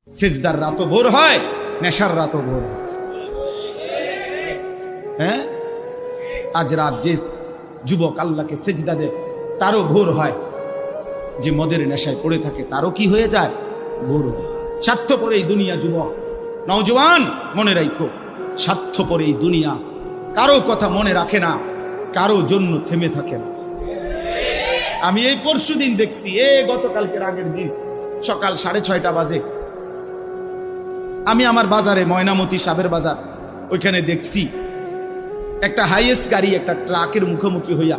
সেজদার রাতও ভোর হয়, নেশার রাতও ভোর হয়। হ্যাঁ, আজ রাত যে যুবক আল্লাহকে সেজদা দেয় তারও ভোর হয়, যে মদের নেশায় পড়ে থাকে তারও কি হয়ে যায়, ভোর হয়। স্বার্থপর এই দুনিয়া যুবক, নওজওয়ান মনে রাখো, স্বার্থপর এই দুনিয়া, কারো কথা মনে রাখে না, কারো জন্য থেমে থাকে না। আমি এই পরশুদিন দেখছি, গতকালকের আগের দিন সকাল 6:30 বাজে আমি আমার বাজারে, ময়নামতি সাবের বাজার, ওইখানে দেখছি একটা হাইয়েস্ট গাড়ি একটা ট্রাকের মুখোমুখি হইয়া,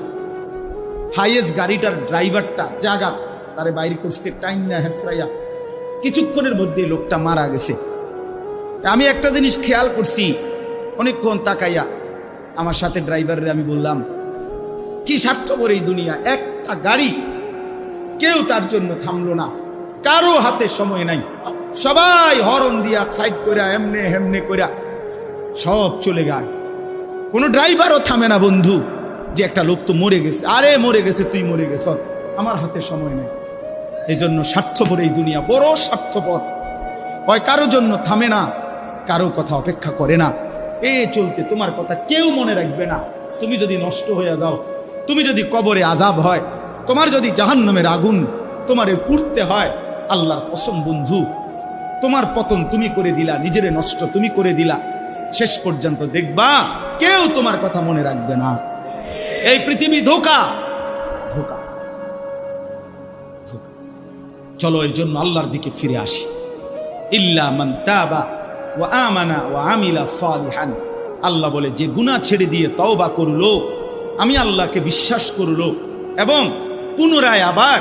হাইয়েস্ট গাড়িটার ড্রাইভারটা জাগাত তারে বাইরে করছে টাইম না হেসরাইয়া, কিছুক্ষণের মধ্যে লোকটা মারা গেছে। আমি একটা জিনিস খেয়াল করছি, অনেকক্ষণ তাকাইয়া আমার সাথে ড্রাইভারের আমি বললাম, কি স্বার্থপর এই দুনিয়া, একটা গাড়ি কেউ তার জন্য থামলো না, কারো হাতে সময় নাই, সবাই হরন দিয়া সাইড করে এমনে হেমনে করে সব চলে যায়, কোনো ড্রাইভারও থামে না বন্ধু, যে একটা লোক তো মরে গেছে, আরে মরে গেছে, তুই মরে গেছ, আমার হাতে সময় নেই। এই জন্য স্বার্থপর এই দুনিয়া, বড় স্বার্থপর, হয় কারো জন্য থামে না, কারো কথা অপেক্ষা করে না। চলতে তোমার কথা কেউ মনে রাখবে না। তুমি যদি নষ্ট হয়ে যাও, তুমি যদি কবরে আযাব হয়, তোমার যদি জাহান্নামের আগুন তোমারে পুড়তে হয়, আল্লাহর কসম বন্ধু, তোমার পতন তুমি করে দিলা, নিজেরে নষ্ট তুমি করে দিলা, শেষ পর্যন্ত দেখবা কেউ তোমার কথা মনে রাখবে না। এই পৃথিবী ধোঁকা, ধোঁকা। চলো এর জন্য আল্লাহর দিকে ফিরে আসি। ইল্লা মান তাবা ওয়া আমানা ওয়া আমিলা সালিহান, আল্লাহ বলে যে গুনাহ ছেড়ে দিয়ে তওবা করলো, আমি আল্লাহকে বিশ্বাস করলো এবং পুনরায় আবার